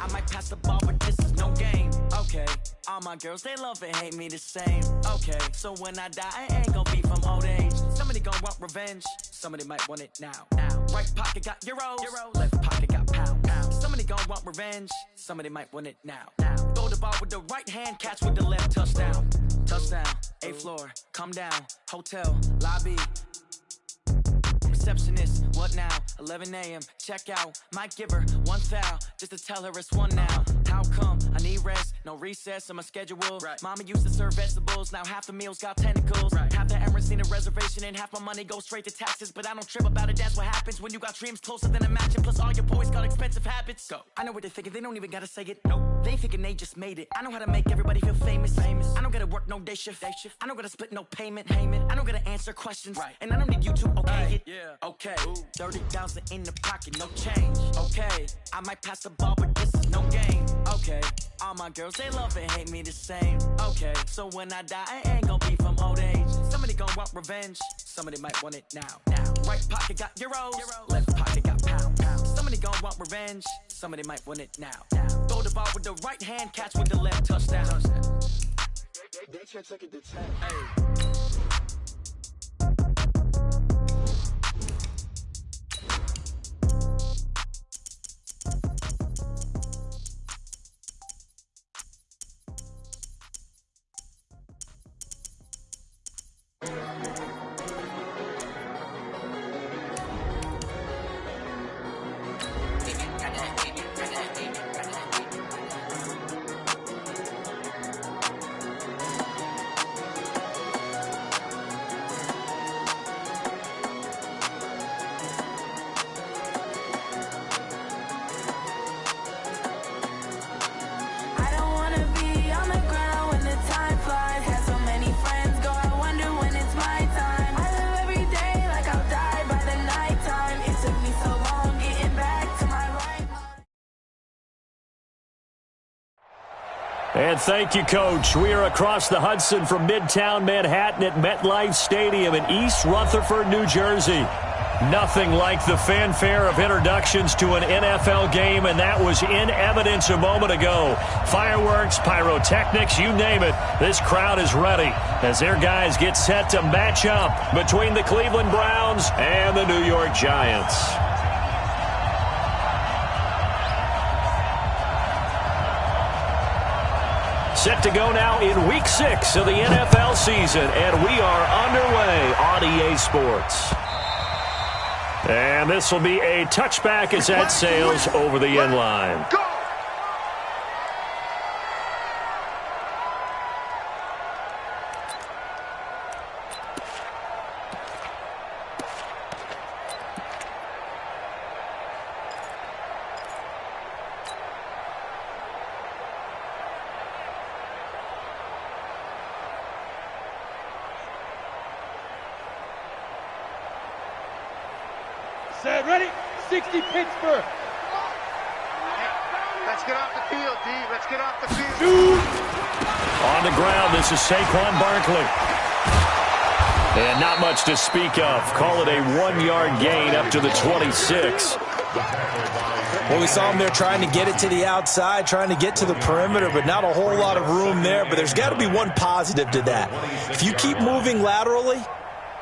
I might pass the ball, but this is no game. Okay, all my girls, they love and hate me the same. Okay, so when I die, I ain't gonna be from old age. Somebody gonna want revenge, somebody might want it now. Right pocket got euros, left pocket got pound. Somebody gonna want revenge, somebody might want it now. Throw the ball with the right hand, catch with the left, touchdown. Touchdown, 8th floor, come down, hotel, lobby. Receptionist, what now? 11 a.m. check out. Might give her one foul just to tell her it's one now. How come? I need rest, no recess in my schedule. Right. Mama used to serve vegetables, now half the meals got tentacles. Right. Half the Emirates need a reservation and half my money goes straight to taxes. But I don't trip about it, that's what happens when you got dreams closer than a match. And plus all your boys got expensive habits. Go. I know what they're thinking, they don't even gotta say it. Nope. They thinking they just made it. I know how to make everybody feel famous. I don't gotta work no day shift. I don't gotta split no payment. I don't gotta answer questions. Right. And I don't need you to okay it. Yeah. Okay, 30,000 in the pocket, no change. Okay, I might pass the ball, but this is no game. Okay, all my girls, they love and hate me the same. Okay, so when I die, I ain't gonna be from old age. Somebody gonna want revenge, somebody might want it now. Right pocket got euros, left pocket got pound. Somebody gonna want revenge, somebody might want it now. Throw the ball with the right hand, catch with the left, touchdown. They can't take it to 10. Hey. And thank you, Coach. We are across the Hudson from Midtown Manhattan at MetLife Stadium in East Rutherford, New Jersey. Nothing like the fanfare of introductions to an NFL game, and that was in evidence a moment ago. Fireworks, pyrotechnics, you name it. This crowd is ready as their guys get set to match up between the Cleveland Browns and the New York Giants. Set to go now in Week 6 of the NFL season, and we are underway on EA Sports. And this will be a touchback as that sails over the end line. Set, ready? 60 Pittsburgh. Let's get off the field, D. Let's get off the field. Shoot. On the ground, this is Saquon Barkley. And not much to speak of. Call it a 1-yard gain up to the 26. Well, we saw him there trying to get it to the outside, trying to get to the perimeter, but not a whole lot of room there. But there's got to be one positive to that. If you keep moving laterally,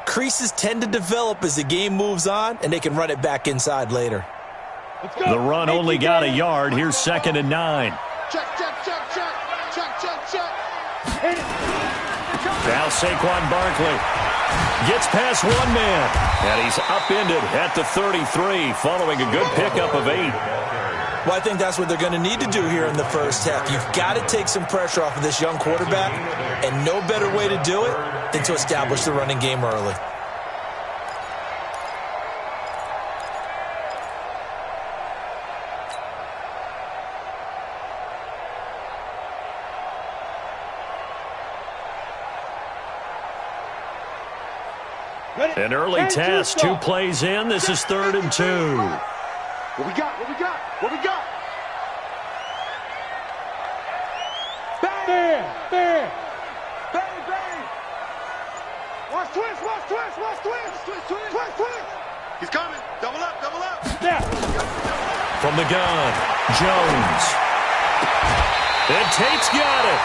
creases tend to develop as the game moves on, and they can run it back inside later. The run only got a yard. Here's 2nd and 9. Check, check, check, check, check, check, check. Now Saquon Barkley gets past one man, and he's upended at the 33 following a good pickup of 8. Well, I think that's what they're going to need to do here in the first half. You've got to take some pressure off of this young quarterback, and no better way to do it than to establish the running game early. An early test, 2 plays in. This is 3rd and 2. What we got? What we got? What we got? Bang! Bang! Bang, bang! Watch twist, watch twist, watch twist! Twist, twist, twist, twist! He's coming! Double up, double up! Snap! From the gun, Jones And Tate's got it.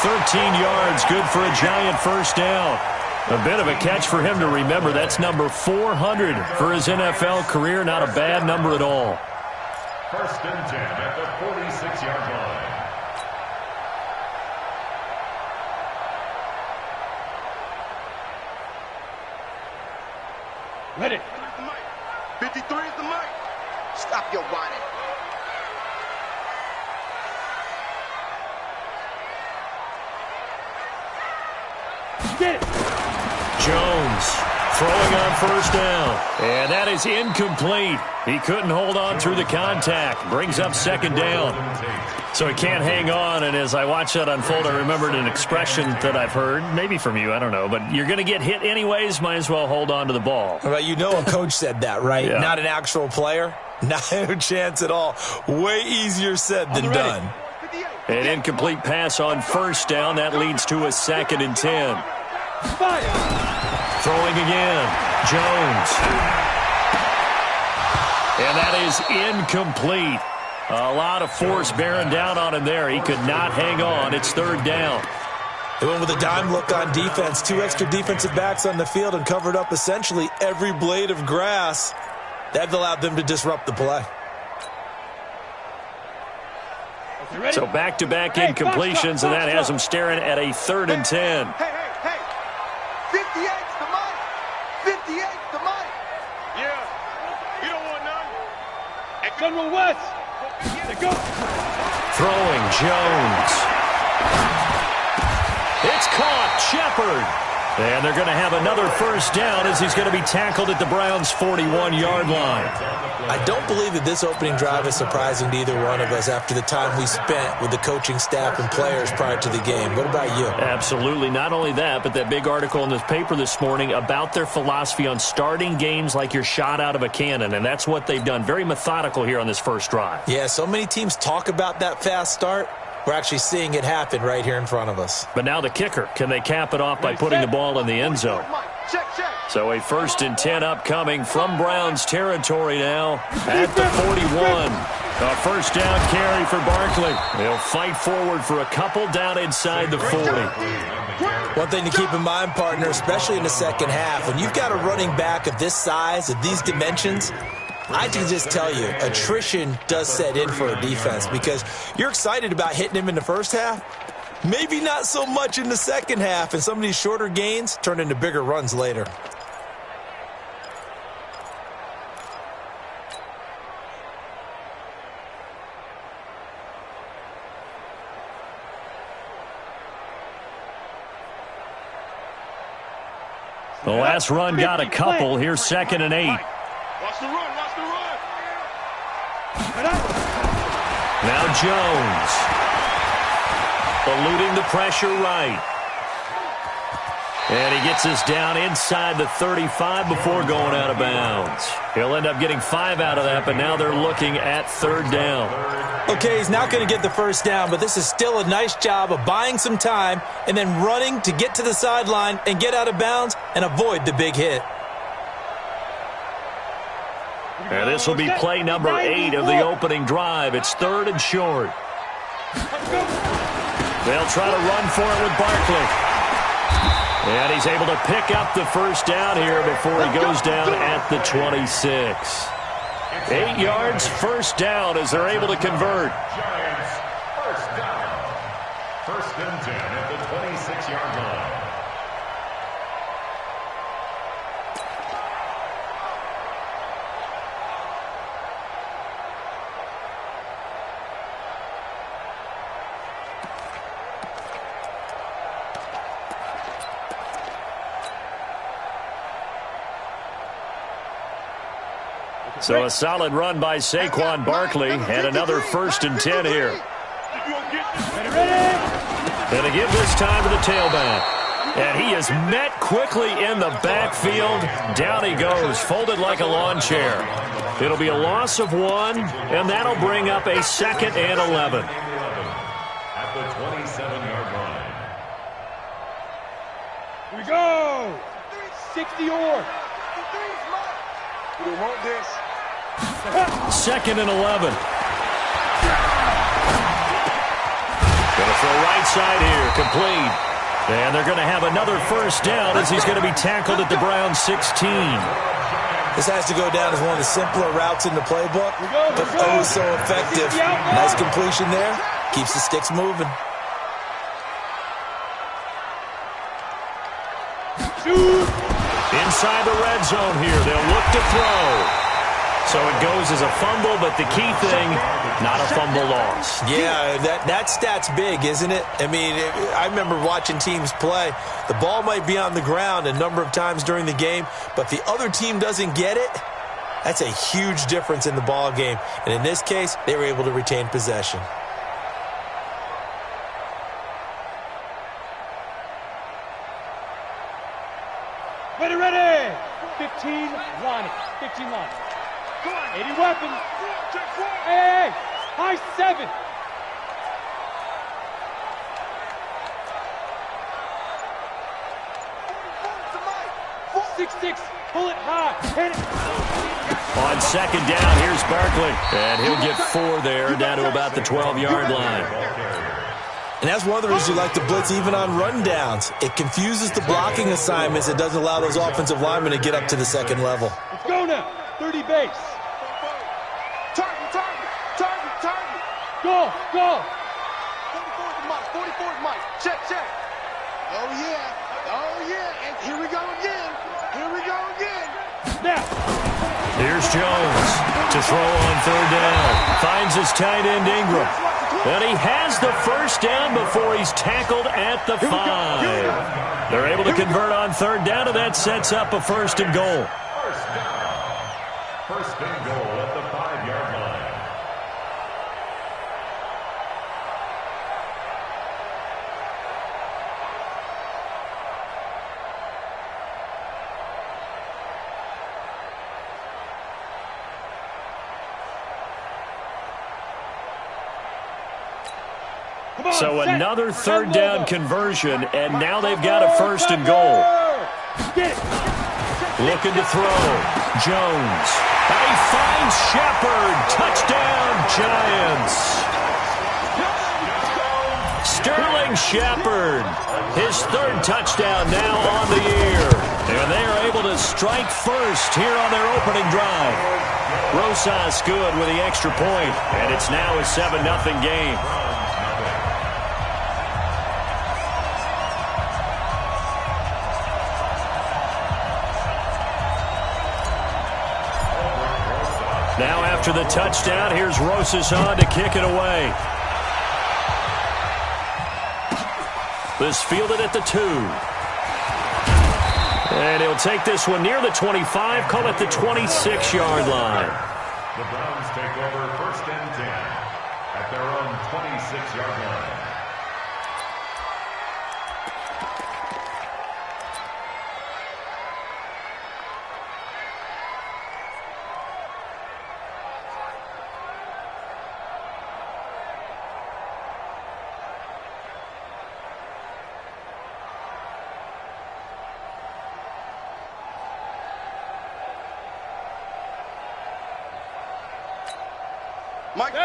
13 yards, good for a giant first down. A bit of a catch for him to remember. That's number 400 for his NFL career. Not a bad number at all. First and 10 at the 46-yard line. Ready. 53 is the mic. Stop your whining. Get it. Jones throwing on first down. And that is incomplete. He couldn't hold on through the contact. Brings up second down. So he can't hang on. And as I watched that unfold, I remembered an expression that I've heard, maybe from you, I don't know. But you're going to get hit anyways, might as well hold on to the ball. Well, you know a coach said that, right? Yeah. Not an actual player. Not a chance at all. Way easier said than done. An incomplete pass on first down. That leads to a second and 10. Fire. Throwing again. Jones. And that is incomplete. A lot of force bearing down on him there. He could not hang on. It's third down. They went with a dime look on defense. 2 extra defensive backs on the field and covered up essentially every blade of grass. That allowed them to disrupt the play. So back-to-back incompletions, and that has them staring at a third and 10. Hey. 58's the mic. 58's the mic. Yeah. You don't want none. General West. They go. Throwing Jones. It's caught. Shepard. And they're going to have another first down as he's going to be tackled at the Browns' 41-yard line. I don't believe that this opening drive is surprising to either one of us after the time we spent with the coaching staff and players prior to the game. What about you? Absolutely. Not only that, but that big article in this paper this morning about their philosophy on starting games like you're shot out of a cannon, and that's what they've done. Very methodical here on this first drive. Yeah, so many teams talk about that fast start. We're actually seeing it happen right here in front of us. But now the kicker. Can they cap it off by putting the ball in the end zone? So a first and 10 upcoming from Browns territory now at the 41. A first down carry for Barkley. They'll fight forward for a couple down inside the 40. One thing to keep in mind, partner, especially in the second half, when you've got a running back of this size, of these dimensions, I can just tell you, attrition does set in for a defense because you're excited about hitting him in the first half. Maybe not so much in the second half, and some of these shorter gains turn into bigger runs later. The last run got a couple. Here's second and 8. Watch the run. Now Jones. Eluding the pressure right. And he gets us down inside the 35 before going out of bounds. He'll end up getting 5 out of that, but now they're looking at third down. Okay, he's not going to get the first down, but this is still a nice job of buying some time and then running to get to the sideline and get out of bounds and avoid the big hit. And this will be play number 8 of the opening drive. It's third and short. They'll try to run for it with Barkley. And he's able to pick up the first down here before he goes down at the 26. 8 yards, first down as they're able to convert. Giants, first down. First and 10 at the 26-yard line. So a solid run by Saquon Barkley and another first and 10 here. And again this time to the tailback. And he is met quickly in the backfield. Down he goes, folded like a lawn chair. It'll be a loss of 1, and that'll bring up a second and 11. At the 27-yard line. Here we go. 60 or. We want this. Second and 11. for a right side here, complete. And they're going to have another first down as he's going to be tackled at the Browns 16. This has to go down as one of the simpler routes in the playbook, but oh so effective. Nice completion there. Keeps the sticks moving. Inside the red zone here. They'll look to throw. So it goes as a fumble, but the key thing, not a fumble loss. Yeah, that stat's big, isn't it? I mean, I remember watching teams play. The ball might be on the ground a number of times during the game, but the other team doesn't get it. That's a huge difference in the ball game. And in this case, they were able to retain possession. Ready. 15 line. 15 line. 80 weapons. Hey, high 7. Six, pull it high, hit it. On second down, here's Barkley. And he'll get 4 there, down to about the 12-yard line. And that's one of the reasons you like to blitz even on rundowns. It confuses the blocking assignments. It doesn't allow those offensive linemen to get up to the second level. Let's go now. 30 base. Target. Go. 44 Mike. Check. Oh, yeah. And here we go again. Now. Here's Jones to throw on third down. Finds his tight end Ingram. And he has the first down before he's tackled at the 5. They're able to convert on third down, and that sets up a first and goal. First and goal at the 5-yard line. So another third down conversion, and now they've got a first and goal. Looking to throw. Jones. And he finds Shepard. Touchdown, Giants. Sterling Shepard. His third touchdown now on the year. And they are able to strike first here on their opening drive. Rosas good with the extra point, and it's now a 7-0 game. Now after the touchdown, here's Rosas on to kick it away. This fielded at the 2. And he'll take this one near the 25, call it the 26-yard line. The Browns take over first and 10 at their own 26-yard line.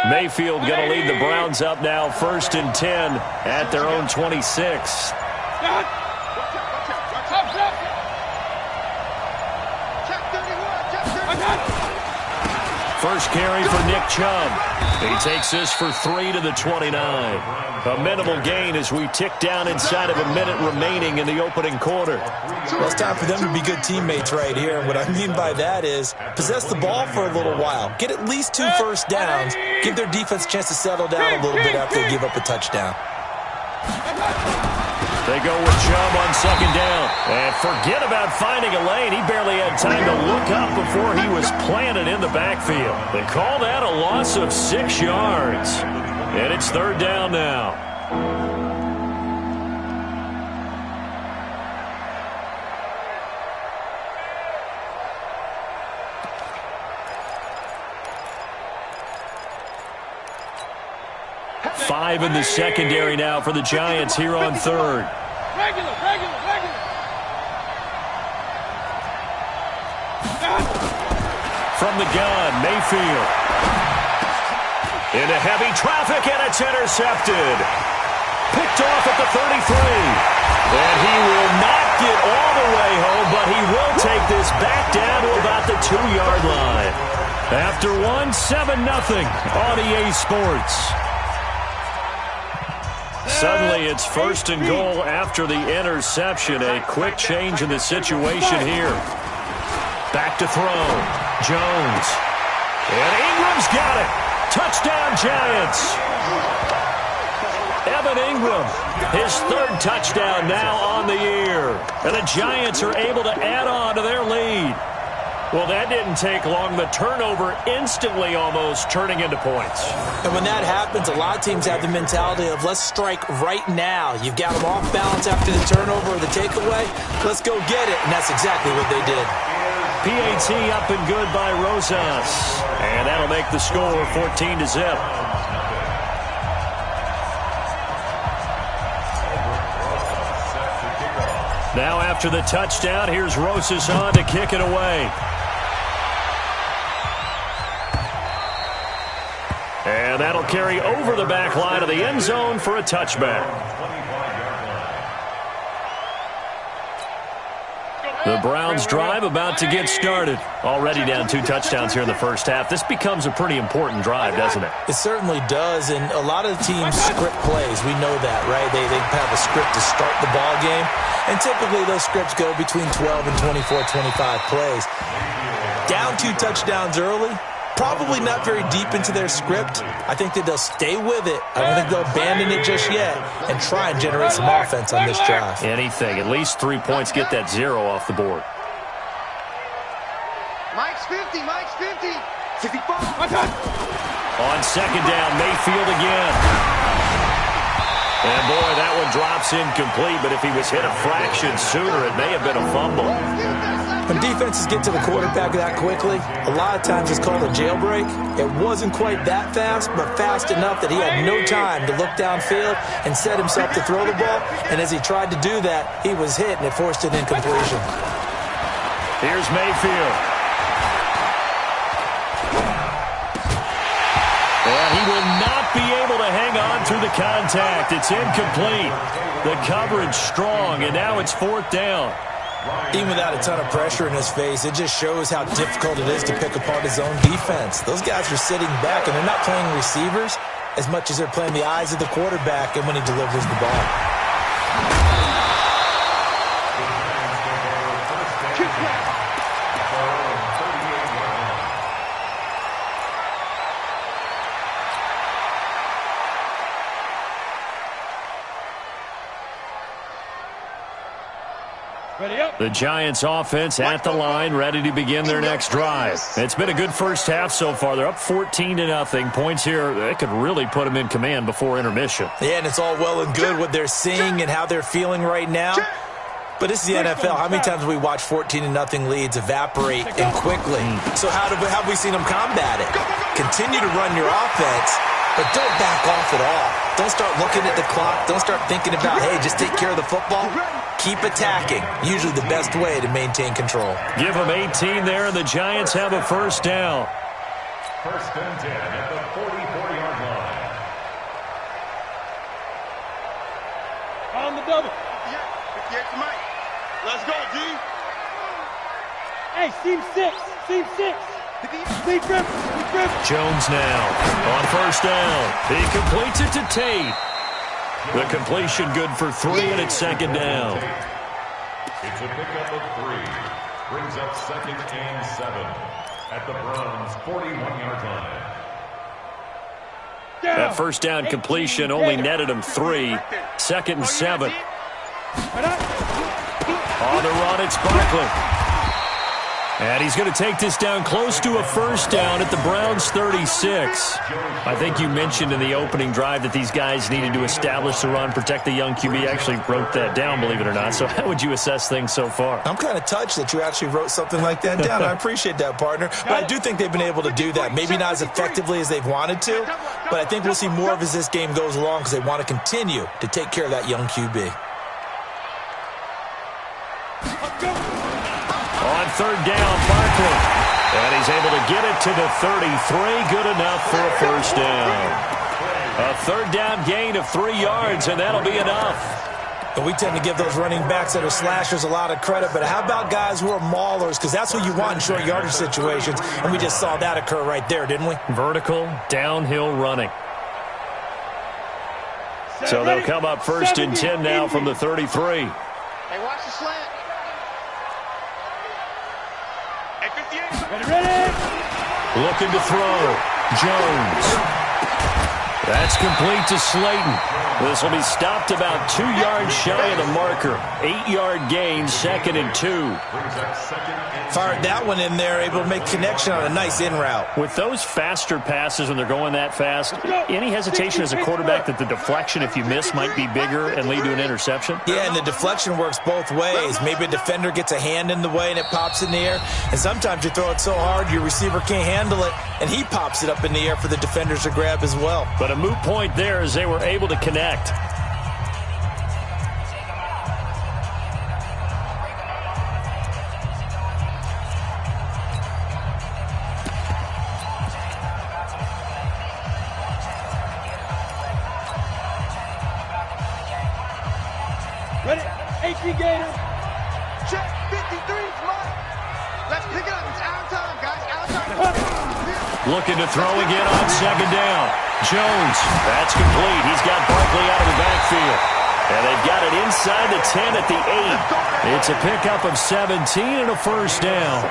Mayfield going to lead the Browns up now, first and 10 at their own 26. First carry for Nick Chubb. He takes this for 3 to the 29. A minimal gain as we tick down inside of a minute remaining in the opening quarter. Well, it's time for them to be good teammates right here. And what I mean by that is possess the ball for a little while. Get at least 2 first downs. Give their defense a chance to settle down a little bit after they give up a touchdown. They go with Chubb on second down. And forget about finding a lane. He barely had time to look up before he was planted in the backfield. They call that a loss of 6 yards. And it's third down now. Five in the secondary now for the Giants here on third. Regular. From the gun, Mayfield. Into heavy traffic, and it's intercepted. picked off at the 33. And he will not get all the way home, but he will take this back down to about the 2-yard line. After one, 7-0 on EA Sports. Suddenly, it's 1st and goal after the interception. A quick change in the situation here. Back to throw. Jones. And Ingram's got it. Touchdown, Giants. Evan Ingram, his 3rd touchdown now on the year. And the Giants are able to add on to their lead. Well, that didn't take long. The turnover instantly almost turning into points. And when that happens, a lot of teams have the mentality of let's strike right now. You've got them off balance after the turnover or the takeaway. Let's go get it. And that's exactly what they did. PAT up and good by Rosas. And that'll make the score 14-0. Now after the touchdown, here's Rosas on to kick it away. And that'll carry over the back line of the end zone for a touchback. The Browns drive about to get started. Already down 2 touchdowns here in the first half. This becomes a pretty important drive, doesn't it? It certainly does, and a lot of the teams script plays. We know that, right? They have a script to start the ball game, and typically those scripts go between 12 and 24, 25 plays. Down 2 touchdowns early, probably not very deep into their script. I think that they'll stay with it. I don't think they'll abandon it just yet and try and generate some offense on this drive. Anything. At least 3 points. Get that 0 off the board. Mike's 50. Mike's 50. 65. On 2nd down, Mayfield again. And boy, that one drops incomplete, but if he was hit a fraction sooner, it may have been a fumble. When defenses get to the quarterback that quickly, a lot of times it's called a jailbreak. It wasn't quite that fast, but fast enough that he had no time to look downfield and set himself to throw the ball. And as he tried to do that, he was hit, and it forced an incompletion. Here's Mayfield. And he will not be able to hang on through the contact. It's incomplete. The coverage strong, and now it's 4th down. Even without a ton of pressure in his face, it just shows how difficult it is to pick apart his own defense. Those guys are sitting back, and they're not playing receivers as much as they're playing the eyes of the quarterback and when he delivers the ball. The Giants offense at the line, ready to begin their next drive. It's been a good first half so far. They're up 14-0. Points here, they could really put them in command before intermission. Yeah, and it's all well and good what they're seeing and how they're feeling right now. But this is the NFL. How many times have we watched 14-0 leads evaporate and quickly? So how have we seen them combat it? Continue to run your offense, but don't back off at all. Don't start looking at the clock. Don't start thinking about, hey, just take care of the football. Keep attacking. Usually the best way to maintain control. Give them 18 there, and the Giants have a 1st down. 1st and 10 at the 44-yard line. On the double. Get to Mike. Let's go, D. Hey, seam 6. Seam 6. Seam grip. Jones now on 1st down. He completes it to Tate. The completion good for 3, and it's 2nd down. It's a pickup of 3. Brings up 2nd and 7 at the Browns' 41-yard line. That 1st down completion only netted him 3. 2nd and 7. On the run, it's Barkley. And he's going to take this down close to a 1st down at the Browns' 36. I think you mentioned in the opening drive that these guys needed to establish the run, protect the young QB. Actually wrote that down, believe it or not. So how would you assess things so far? I'm kind of touched that you actually wrote something like that down. I appreciate that, partner. But I do think they've been able to do that. Maybe not as effectively as they've wanted to, but I think we'll see more of as this game goes along because they want to continue to take care of that young QB. On 3rd down, Barkley. And he's able to get it to the 33. Good enough for a 1st down. A third down gain of 3 yards, and that'll be enough. And we tend to give those running backs that are slashers a lot of credit, but how about guys who are maulers? Because that's what you want in short yardage situations, and we just saw that occur right there, didn't we? Vertical, downhill running. So they'll come up first and 10 now from the 33. Hey, watch the slant. Hey, 58. Ready? Looking to throw. Jones. That's complete to Slayton. This will be stopped about 2 yards shy of the marker. 8-yard gain, 2nd and 2. Fired that one in there, able to make connection on a nice in route. With those faster passes when they're going that fast, any hesitation as a quarterback that the deflection, if you miss, might be bigger and lead to an interception? Yeah, and the deflection works both ways. Maybe a defender gets a hand in the way and it pops in the air. And sometimes you throw it so hard your receiver can't handle it, and he pops it up in the air for the defenders to grab as well. But a moot point there as they were able to connect. Ready? 18 Gator. Check. 53's mine. Let's pick it up. It's our time, guys. Our time. Looking to throw again on 2nd down. Jones. That's complete. He's got Barkley out of the backfield. And they've got it inside the 10 at the 8. It's a pickup of 17 and a first down.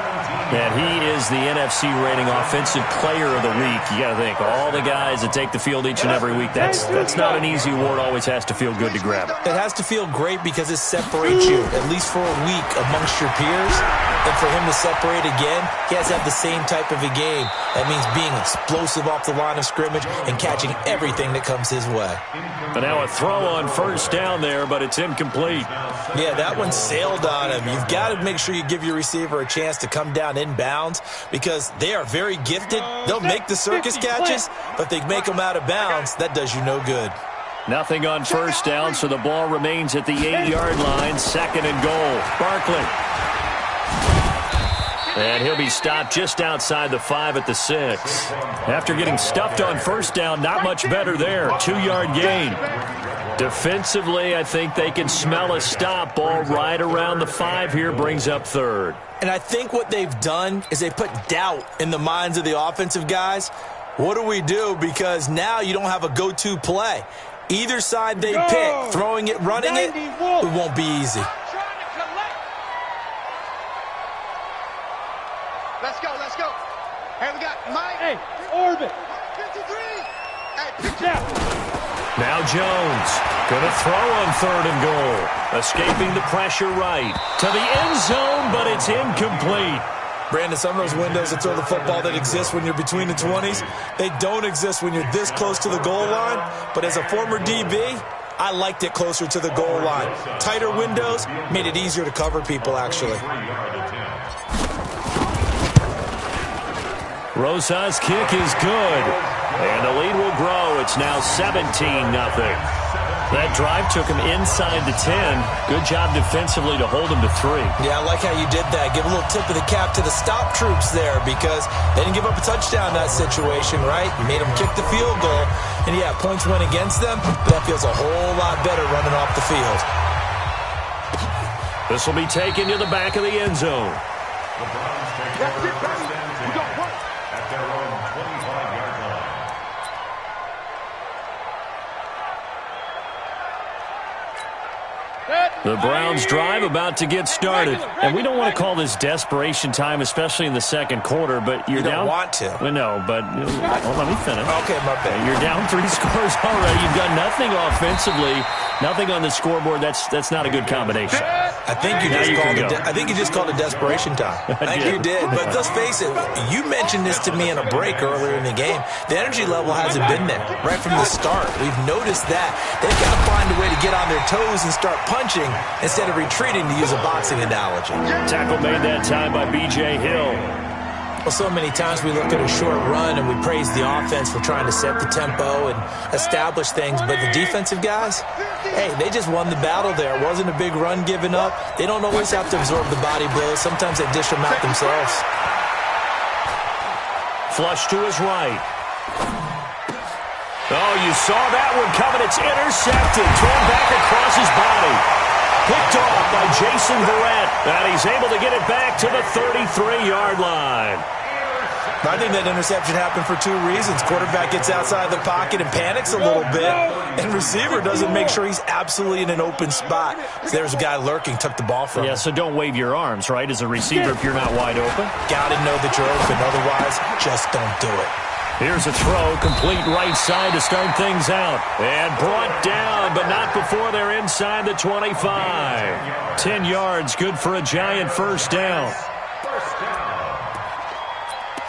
And he is the NFC rating offensive player of the week. You got to think, all the guys that take the field each and every week, that's not an easy award. Always has to feel good to grab it. It has to feel great because it separates you, at least for a week, amongst your peers. And for him to separate again, he has to have the same type of a game. That means being explosive off the line of scrimmage and catching everything that comes his way. But now a throw on first down there, but it's incomplete. Yeah, that one sailed on him. You've got to make sure you give your receiver a chance to come down inbounds because they are very gifted. They'll make the circus catches, but if they make them out of bounds, that does you no good. Nothing on first down, so the ball remains at the 8-yard line. 2nd and goal. Barkley. And he'll be stopped just outside the 5 at the 6. After getting stuffed on first down, not much better there. 2-yard gain. Defensively, I think they can smell a stop. Ball right around the 5 here, brings up 3rd. And I think what they've done is they put doubt in the minds of the offensive guys. What do we do? Because now you don't have a go-to play. Either side they pick, throwing it, running it, it won't be easy. Let's go, let's go. Hey, we got Mike. Hey, orbit. 53. Hey, pitch Now. Now Jones, gonna throw on 3rd and goal. Escaping the pressure right to the end zone, but it's incomplete. Brandon, some of those windows that throw the football that exist when you're between the 20s, they don't exist when you're this close to the goal line. But as a former DB, I liked it closer to the goal line. Tighter windows made it easier to cover people, actually. Rosa's kick is good, and the lead will grow. It's now 17-0. That drive took him inside the 10. Good job defensively to hold him to 3. Yeah, I like how you did that. Give a little tip of the cap to the stop troops there because they didn't give up a touchdown in that situation, right? You made them kick the field goal, and yeah, points went against them. That feels a whole lot better running off the field. This will be taken to the back of the end zone. The Browns take over first and 10 at their own 25-yard line. The Browns drive about to get started. And we don't want to call this desperation time, especially in the second quarter, but you're down. You don't want to. Well, no, but let me finish. Okay, my bad. You're down 3 scores already. You've done nothing offensively, nothing on the scoreboard. That's not a good combination. I think you just called it desperation time. I think you did. But let's face it, you mentioned this to me in a break earlier in the game. The energy level hasn't been there right from the start. We've noticed that. They've got to find a way to get on their toes and start punching instead of retreating, to use a boxing analogy. Tackle made that time by B.J. Hill. Well, so many times we look at a short run and we praise the offense for trying to set the tempo and establish things, but the defensive guys, hey, they just won the battle there. It wasn't a big run given up. They don't always have to absorb the body blows. Sometimes they dish them out themselves. Flush to his right. Oh, you saw that one coming. It's intercepted. Torn back across his body. Picked off by Jason Verrett. And he's able to get it back to the 33-yard line. I think that interception happened for two reasons. Quarterback gets outside the pocket and panics a little bit, and receiver doesn't make sure he's absolutely in an open spot. So there's a guy lurking, took the ball from him. Yeah, so don't wave your arms, right, as a receiver if you're not wide open. Got to know that you're open. Otherwise, just don't do it. Here's a throw, complete right side to start things out. And brought down, but not before they're inside the 25. 10 yards, good for a Giant first down.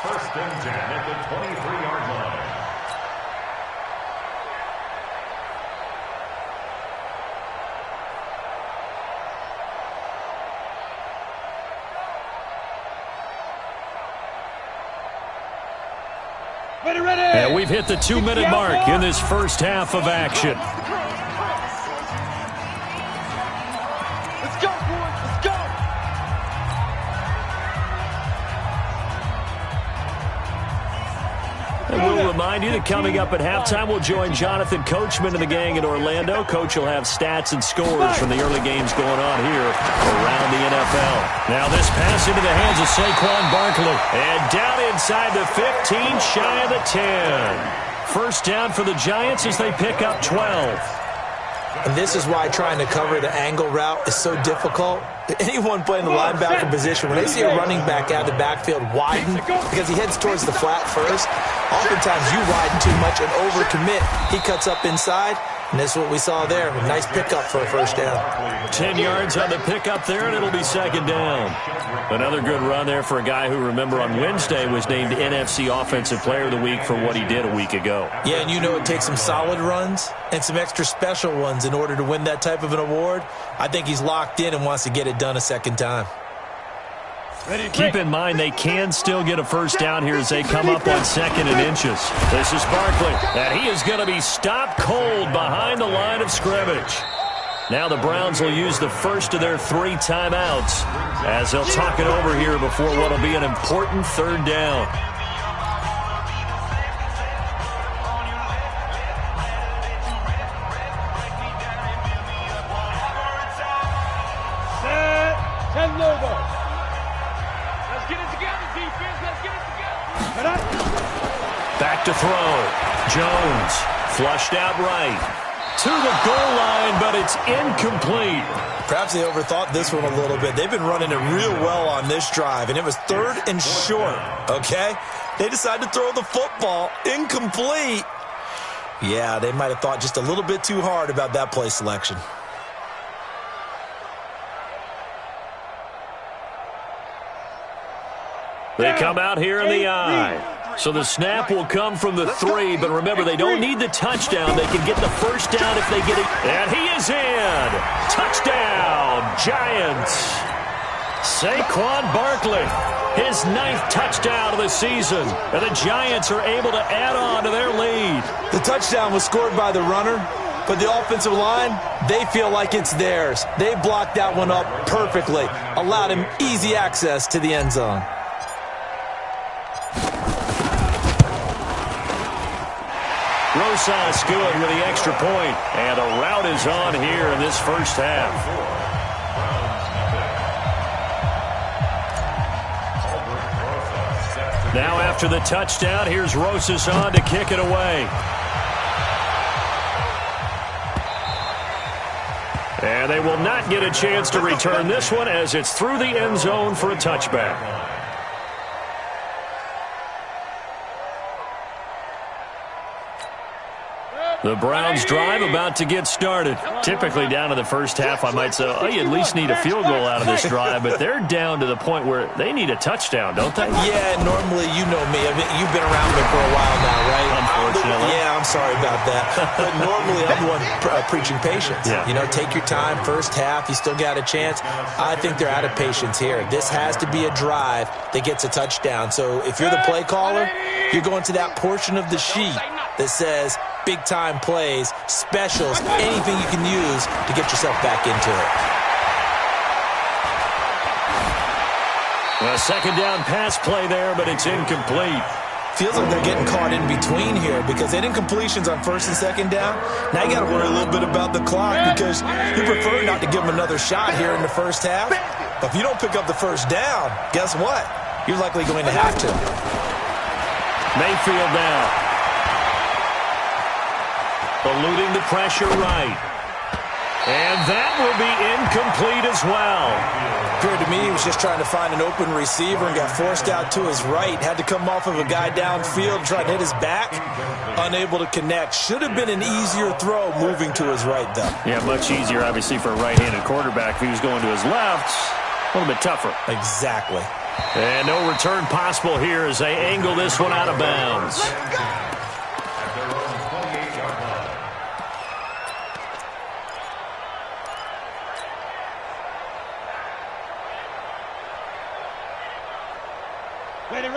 First and 10 at the 23-yard line. Ready. And we've hit the 2-minute mark in this first half of action. Let's go, boys. Let's go. And we'll remind you that coming up at halftime, we'll join Jonathan Coachman and the gang in Orlando. Coach will have stats and scores from the early games going on here around the NFL. Now this pass into the hands of Saquon Barkley. And down inside the 15, shy of the 10. First down for the Giants as they pick up 12. And this is why trying to cover the angle route is so difficult. Anyone playing the linebacker position, when they see a running back out of the backfield widen, because he heads towards the flat first, oftentimes you widen too much and overcommit. He cuts up inside, and this is what we saw there. A nice pickup for a first down. 10 yards on the pickup there, and it'll be second down. Another good run there for a guy who, remember, on Wednesday was named NFC Offensive Player of the Week for what he did a week ago. Yeah, and you know it takes some solid runs and some extra special ones in order to win that type of an award. I think he's locked in and wants to get it done a second time. Keep in mind they can still get a first down here as they come up on second and inches. This is Barkley, and he is going to be stopped cold behind the line of scrimmage. Now the Browns will use the first of their 3 timeouts as they'll talk it over here before what will be an important third down. Back to throw. Jones flushed out right. To the goal line, but it's incomplete. Perhaps they overthought this one a little bit. They've been running it real well on this drive, and it was 3rd and short, okay? They decided to throw the football incomplete. Yeah, they might have thought just a little bit too hard about that play selection. They come out here in the I. So the snap will come from the 3, but remember, they don't need the touchdown. They can get the first down if they get it. And he is in. Touchdown, Giants. Saquon Barkley, his 9th touchdown of the season. And the Giants are able to add on to their lead. The touchdown was scored by the runner, but the offensive line, they feel like it's theirs. They blocked that one up perfectly, allowed him easy access to the end zone. Rosas good with the extra point, and a rout is on here in this first half. Now after the touchdown, here's Rosas on to kick it away. And they will not get a chance to return this one as it's through the end zone for a touchback. The Browns drive about to get started. Typically down to the first half, I might say, oh, you at least need a field goal out of this drive, but they're down to the point where they need a touchdown, don't they? Yeah, normally, you know me. You've been around me for a while now, right? Unfortunately. Yeah, I'm sorry about that. But normally, I'm the one preaching patience. Yeah. You know, take your time, first half, you still got a chance. I think they're out of patience here. This has to be a drive that gets a touchdown. So if you're the play caller, you're going to that portion of the sheet that says big-time plays, specials, anything you can use to get yourself back into it. A second down pass play there, but it's incomplete. Feels like they're getting caught in between here because they didn't completions on first and second down. Now you got to worry a little bit about the clock because you prefer not to give them another shot here in the first half. But if you don't pick up the first down, guess what? You're likely going to have to. Mayfield now. Eluding the pressure right. And that will be incomplete as well. Appeared to me he was just trying to find an open receiver and got forced out to his right. Had to come off of a guy downfield, try to hit his back. Unable to connect. Should have been an easier throw moving to his right, though. Yeah, much easier, obviously, for a right-handed quarterback. If he was going to his left, a little bit tougher. Exactly. And no return possible here as they angle this one out of bounds.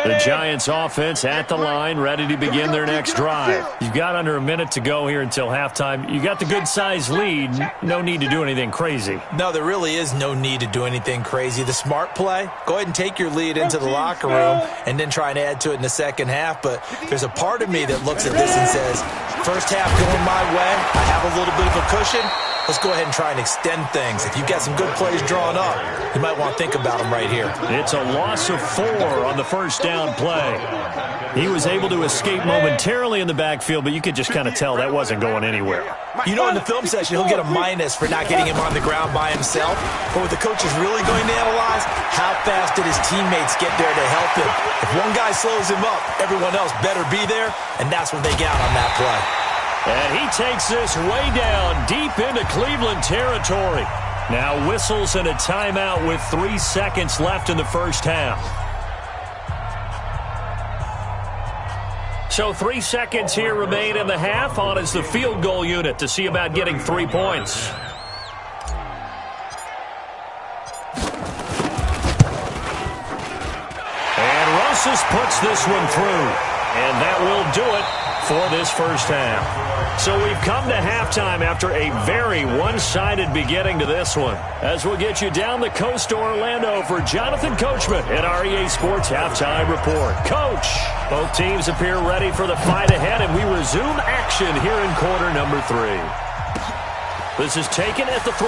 The Giants offense at the line, ready to begin their next drive. You've got under a minute to go here until halftime. You got the good-sized lead. No need to do anything crazy. No, there really is no need to do anything crazy. The smart play, go ahead and take your lead into the locker room and then try and add to it in the second half. But there's a part of me that looks at this and says, first half going my way, I have a little bit of a cushion. Let's go ahead and try and extend things. If you've got some good plays drawn up, you might want to think about them right here. It's a loss of 4 on the first down play. He was able to escape momentarily in the backfield, but you could just kind of tell that wasn't going anywhere. You know, in the film session, he'll get a minus for not getting him on the ground by himself. But what the coach is really going to analyze, how fast did his teammates get there to help him? If one guy slows him up, everyone else better be there, and that's what they got on that play. And he takes this way down, deep into Cleveland territory. Now whistles and a timeout with 3 seconds left in the first half. So 3 seconds here remain in the half. On is the field goal unit to see about getting 3 points. And Rosas puts this one through. And that will do it for this first half. So we've come to halftime after a very one-sided beginning to this one. As we'll get you down the coast to Orlando for Jonathan Coachman at our EA Sports Halftime Report. Coach, both teams appear ready for the fight ahead, and we resume action here in quarter number 3. This is taken at the 3.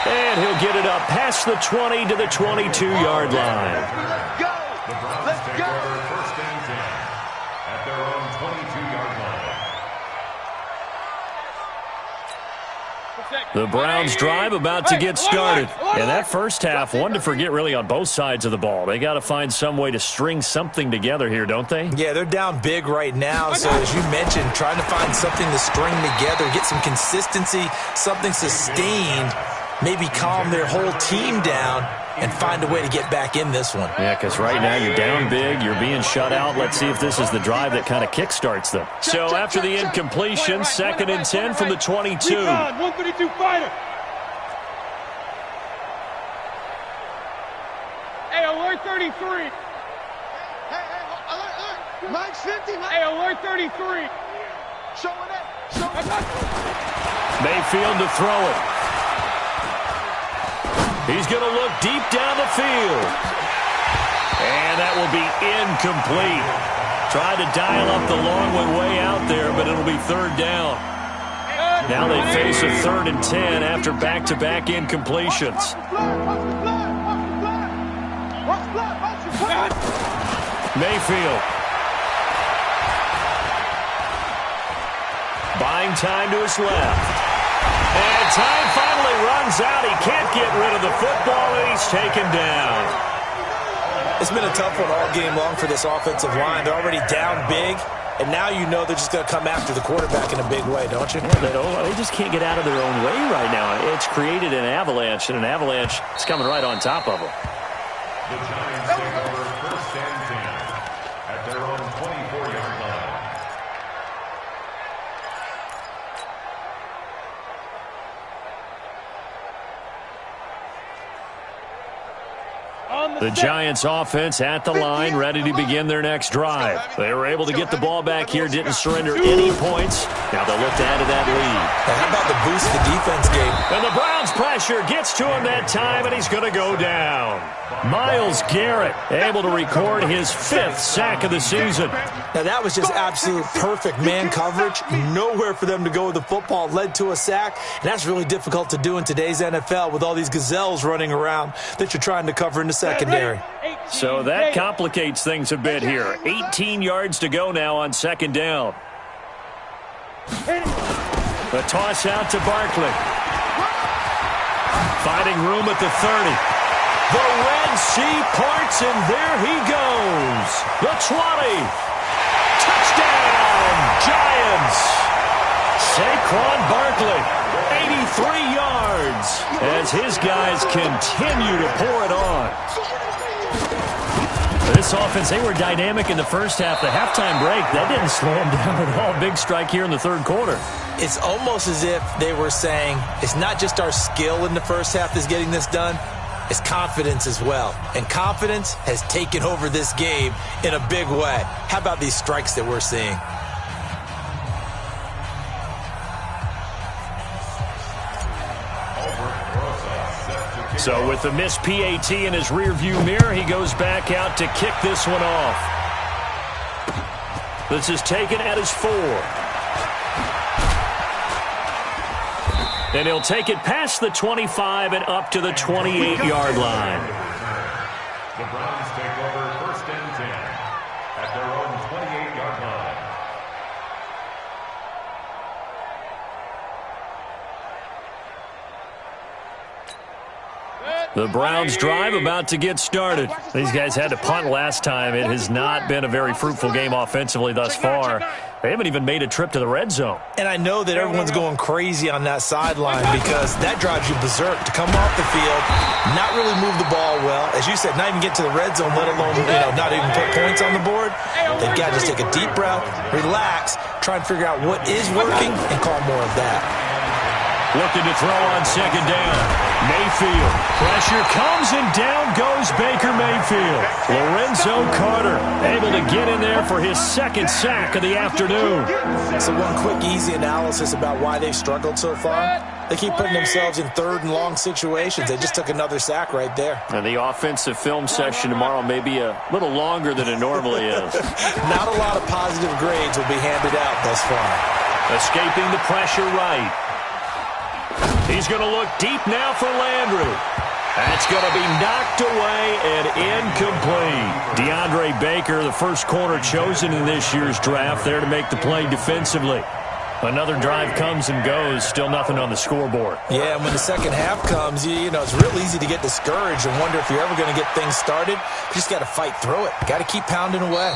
And he'll get it up past the 20 to the 22-yard line. Go! Let's go! First and 10 at their own 22-yard line. The Browns drive about to get started. And that first half, one to forget really on both sides of the ball. They got to find some way to string something together here, don't they? Yeah, they're down big right now. So as you mentioned, trying to find something to string together, get some consistency, something sustained, maybe calm their whole team down and find a way to get back in this one. Yeah, because right now you're down big, you're being shut out. Let's see if this is the drive that kind of kickstarts them. So after the incompletion, 2nd and 10 from the 22. 132 fighter. Hey, alert 33. Hey, alert. Mike's 50, Mike. Hey, alert 33. Showing it. Mayfield to throw it. He's going to look deep down the field. And that will be incomplete. Tried to dial up the long one way out there, but it'll be 3rd down. Now they face a 3rd and 10 after back-to-back incompletions. Mayfield. Buying time to his left. And time finally runs out. He can't get rid of the football, and he's taken down. It's been a tough one all game long for this offensive line. They're already down big, and now you know they're just going to come after the quarterback in a big way, don't you? Yeah, they just can't get out of their own way right now. It's created an avalanche, and an avalanche is coming right on top of them. The Giants take over 1st and 10 at their own 24-yard line. On the The Giants offense at the line, ready to begin their next drive. They were able to get the ball back here, didn't surrender any points. Now they'll look to add to that lead. How about the boost the defense gave? And the Browns pressure gets to him that time, and he's going to go down. Myles Garrett able to record his 5th sack of the season. Now that was just absolute perfect man coverage. Nowhere for them to go with the football. Led to a sack, and that's really difficult to do in today's NFL with all these gazelles running around that you're trying to cover in the secondary. So that complicates things a bit here. 18 yards to go now on 2nd down. The toss out to Barkley. Finding room at the 30. The Red Sea parts, and there he goes. The 20. Touchdown, Giants. Saquon Barkley, 83 yards, as his guys continue to pour it on. This offense, they were dynamic in the first half. The halftime break, that didn't slow them down at all. Big strike here in the 3rd quarter. It's almost as if they were saying, it's not just our skill in the first half that's getting this done, it's confidence as well. And confidence has taken over this game in a big way. How about these strikes that we're seeing? So with the missed PAT in his rearview mirror, he goes back out to kick this one off. This is taken at his 4. And he'll take it past the 25 and up to the 28-yard line. The Browns take over 1st and 10 at their own 28-yard line. The Browns drive about to get started. These guys had to punt last time. It has not been a very fruitful game offensively thus far. They haven't even made a trip to the red zone. And I know that everyone's going crazy on that sideline because that drives you berserk to come off the field, not really move the ball well. As you said, not even get to the red zone, let alone not even put points on the board. They've got to just take a deep breath, relax, try and figure out what is working, and call more of that. Looking to throw on 2nd down. Mayfield. Pressure comes, and down goes Baker Mayfield. Lorenzo Carter able to get in there for his 2nd sack of the afternoon. So one quick, easy analysis about why they've struggled so far. They keep putting themselves in 3rd and long situations. They just took another sack right there. And the offensive film session tomorrow may be a little longer than it normally is. Not a lot of positive grades will be handed out thus far. Escaping the pressure right. He's going to look deep now for Landry. That's going to be knocked away and incomplete. DeAndre Baker, the first corner chosen in this year's draft, there to make the play defensively. Another drive comes and goes, still nothing on the scoreboard. Yeah, and when the second half comes, it's real easy to get discouraged and wonder if you're ever going to get things started. You just got to fight through it. Got to keep pounding away.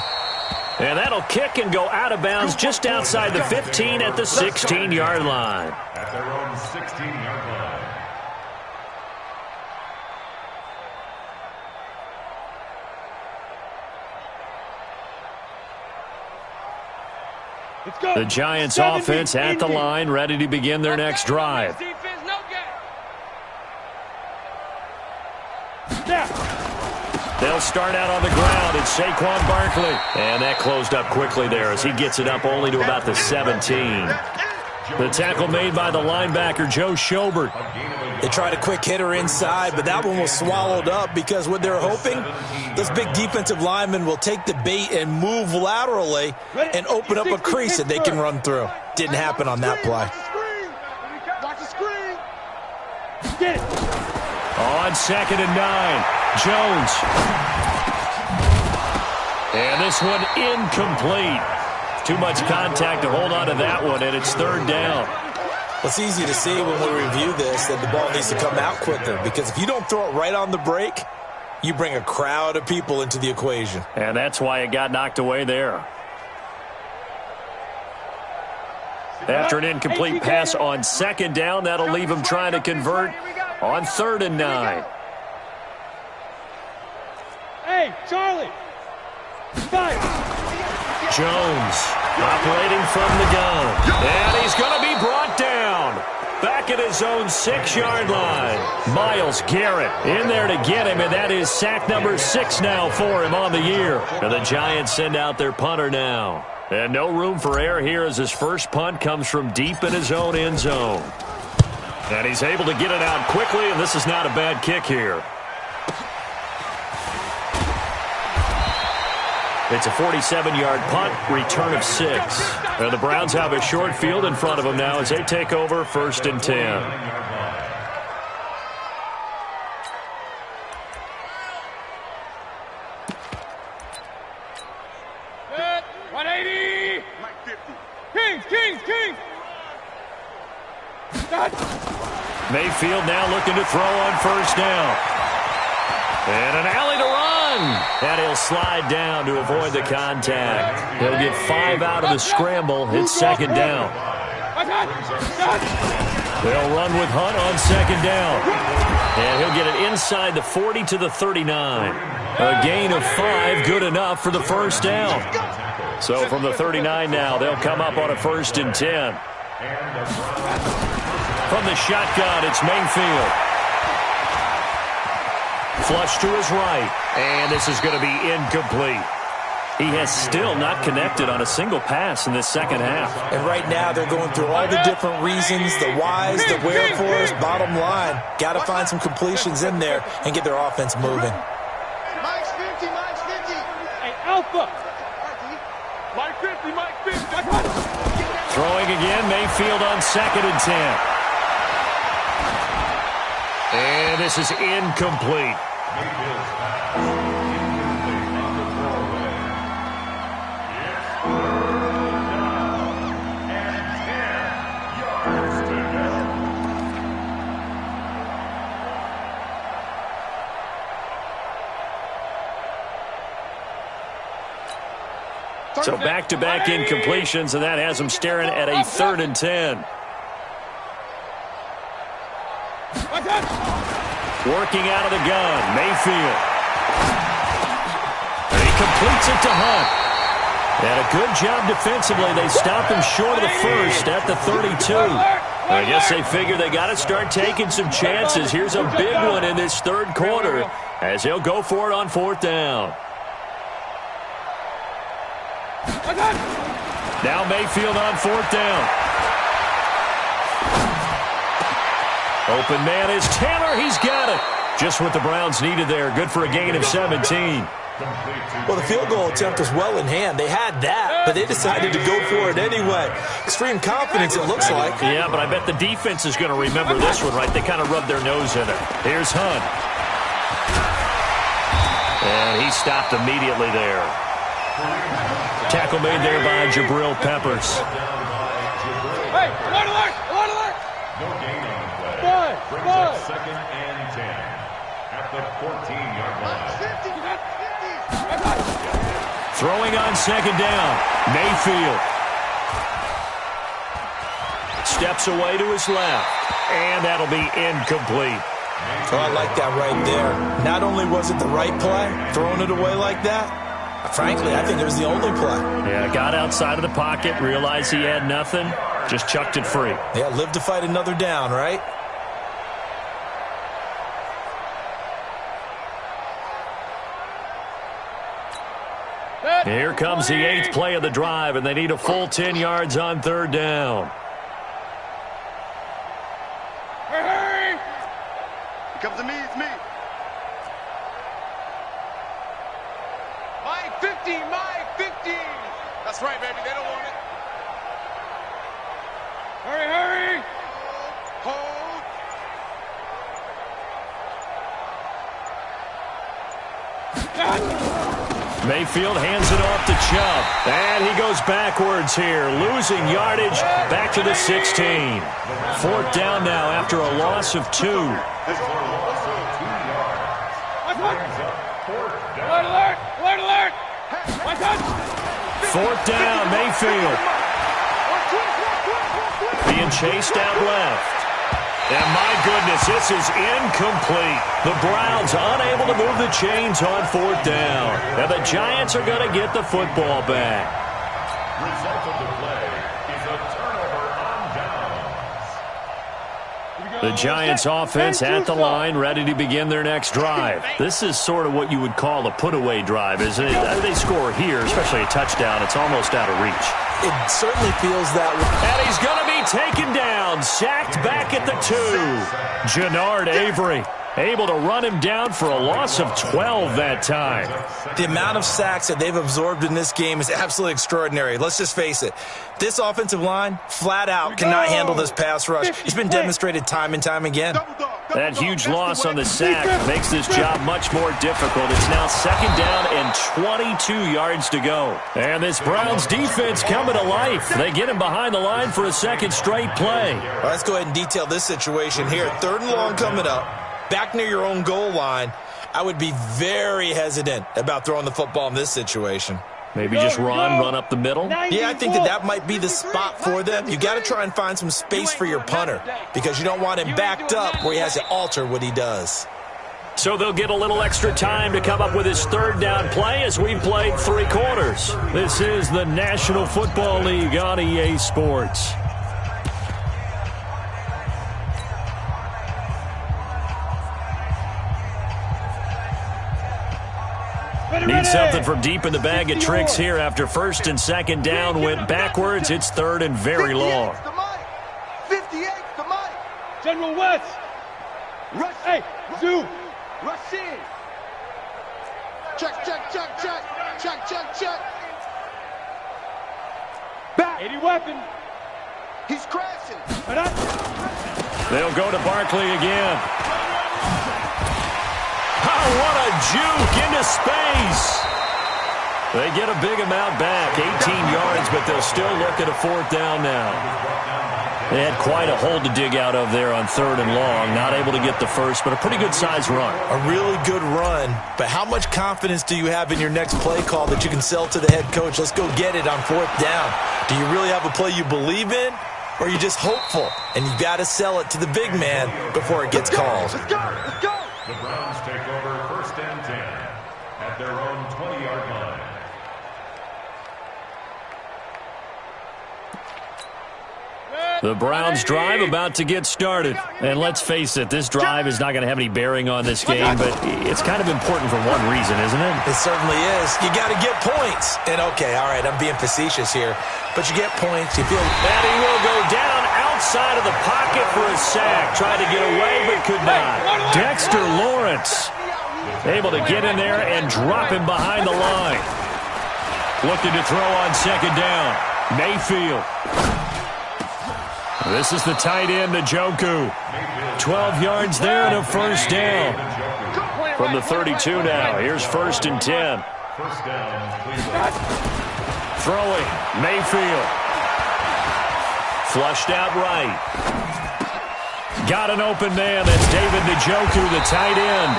And that'll kick and go out of bounds just outside the 15 at the 16-yard line. At their own 16-yard line. The Giants offense at the line, ready to begin their next drive. They'll start out on the ground. It's Saquon Barkley. And that closed up quickly there as he gets it up only to about the 17. The tackle made by the linebacker, Joe Schobert. They tried a quick hitter inside, but that one was swallowed up because what they're hoping, those big defensive linemen will take the bait and move laterally and open up a crease that they can run through. Didn't happen on that play. Watch the screen. Get it. On 2nd and 9, Jones. And this one incomplete. Too much contact to hold on to that one, and it's 3rd down. Well, it's easy to see when we review this that the ball needs to come out quicker because if you don't throw it right on the break, you bring a crowd of people into the equation. And that's why it got knocked away there. After an incomplete pass on 2nd down, that'll leave him trying to convert on 3rd and 9. Hey, Charlie. Fire. Jones operating from the gun. And he's going to be brought down. Back at his own 6-yard line. Myles Garrett in there to get him, and that is sack number 6 now for him on the year. And the Giants send out their punter now. And no room for error here as his first punt comes from deep in his own end zone. And he's able to get it out quickly, and this is not a bad kick here. It's a 47-yard punt, return of 6. And the Browns have a short field in front of them now as they take over 1st and 10. 180! Mike 50. Kings! Mayfield now looking to throw on 1st down. And an alley to run. And he'll slide down to avoid the contact. He'll get 5 out of the scramble. It's 2nd down. They'll run with Hunt on 2nd down. And he'll get it inside the 40 to the 39. A gain of 5, good enough for the 1st down. So from the 39 now, they'll come up on a 1st and 10. From the shotgun, it's Mayfield. Flush to his right, and this is going to be incomplete. He has still not connected on a single pass in this second half. And right now they're going through all the different reasons, the whys, the wherefores. Bottom line, got to find some completions in there and get their offense moving. Mike's 50, Mike's 50. Hey, Alpha! Mike 50, Mike 50. Throwing again, Mayfield on 2nd and 10. And this is incomplete. Mayfield's pass. Incomplete on the throwaway. It's 3rd down and 10 yards to go. So back-to-back incompletions, and that has them staring at a 3rd and 10. Working out of the gun, Mayfield. And he completes it to Hunt. And a good job defensively. They stop him short of the 1st at the 32. I guess they figure they got to start taking some chances. Here's a big one in this 3rd quarter as he'll go for it on 4th down. Now Mayfield on 4th down. Open man is Taylor. He's got it. Just what the Browns needed there. Good for a gain of 17. Well, the field goal attempt was well in hand. They had that, but they decided to go for it anyway. Extreme confidence, it looks like. Yeah, but I bet the defense is going to remember this one, right? They kind of rubbed their nose in it. Here's Hunt. And he stopped immediately there. Tackle made there by Jabril Peppers. Hey, alert, alert, alert, alert! No gain on the play. Brings Five. up 2nd and 10 at the 14-yard line. 50, 50. Throwing on 2nd down. Mayfield. Steps away to his left. And that'll be incomplete. Oh, I like that right there. Not only was it the right play, throwing it away like that, frankly, I think it was the only play. Yeah, got outside of the pocket, realized he had nothing, just chucked it free. Yeah, live to fight another down, right? Here comes the 8th play of the drive, and they need a full 10 yards on 3rd down. Hurry! It comes to me, it's me. Mike 50, Mike 50. That's right, baby. They don't want it. Hurry, hurry! Hold. Mayfield hands it off to Chubb. And he goes backwards here, losing yardage back to the 16. 4th down now after a loss of 2. Alert, alert, alert, alert! 4th down, Mayfield. Being chased out left. And my goodness, this is incomplete. The Browns unable to move the chains on 4th down. And the Giants are going to get the football back. Result of the play is a turnover on downs. The Giants offense at the line, ready to begin their next drive. This is sort of what you would call a put-away drive, isn't it? They score here, especially a touchdown. It's almost out of reach. It certainly feels that way. And he's going to be taken down, sacked back at the 2. Jannard Avery able to run him down for a loss of 12 that time. The amount of sacks that they've absorbed in this game is absolutely extraordinary. Let's just face it. This offensive line, flat out, cannot handle this pass rush. It's been demonstrated time and time again. That huge loss on the sack makes this job much more difficult. It's now 2nd down and 22 yards to go. And this Browns defense coming to life. They get him behind the line for a second straight play. Well, let's go ahead and detail this situation here. 3rd and long coming up. Back near your own goal line. I would be very hesitant about throwing the football in this situation. Maybe just run up the middle? Yeah, I think that might be the spot for them. You got to try and find some space for your punter because you don't want him backed up where he has to alter what he does. So they'll get a little extra time to come up with his 3rd down play as we've played 3 quarters. This is the National Football League on EA Sports. Need something from deep in the bag of tricks here after 1st and 2nd down went backwards. It's 3rd and very long. 58's the Mike. General West. Rush. Hey, Zoo. Rush in. Check, check, check, check. Check, check, check. Back. 80 weapon. He's crashing. They'll go to Barkley again. Oh, what a juke into space. They get a big amount back, 18 yards, but they'll still look at a 4th down now. They had quite a hole to dig out of there on 3rd and long. Not able to get the first, but a pretty good-sized run. A really good run, but how much confidence do you have in your next play call that you can sell to the head coach? Let's go get it on 4th down. Do you really have a play you believe in, or are you just hopeful? And you got to sell it to the big man before it gets called. Let's go, let's go. The Browns take over 1st and 10 at their own 20-yard line. The Browns drive about to get started. And let's face it, this drive is not going to have any bearing on this game, but it's kind of important for one reason, isn't it? It certainly is. You got to get points. And okay, all right, I'm being facetious here, but you get points. You feel that he will go down outside of the pocket for a sack. Tried to get away, but could not. Dexter Lawrence able to get in there and drop him behind the line. Looking to throw on 2nd down. Mayfield. This is the tight end, Njoku. 12 yards there and a 1st down. From the 32 now. Here's 1st and 10. Throwing. Mayfield. Flushed out right. Got an open man. That's David Njoku, the tight end.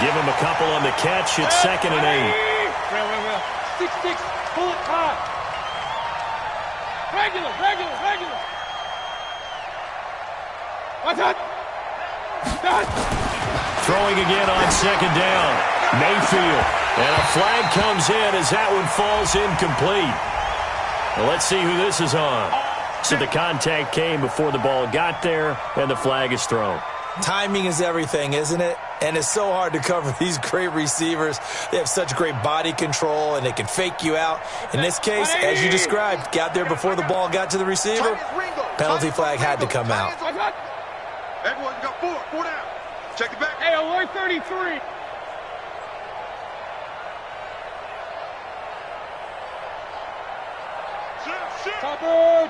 Give him a couple on the catch. It's 2nd and 8. 6-6. Pull it high. Regular. What's that? Throwing again on 2nd down. Mayfield. And a flag comes in as that one falls incomplete. Well, let's see who this is on. So the contact came before the ball got there, and the flag is thrown. timing is everything, isn't it? And it's so hard to cover these great receivers. They have such great body control, and they can fake you out. In this case, as you described, got there before the ball got to the receiver. Penalty flag had to come out. Everyone, you got four down. Check it back. Hey, alert 33.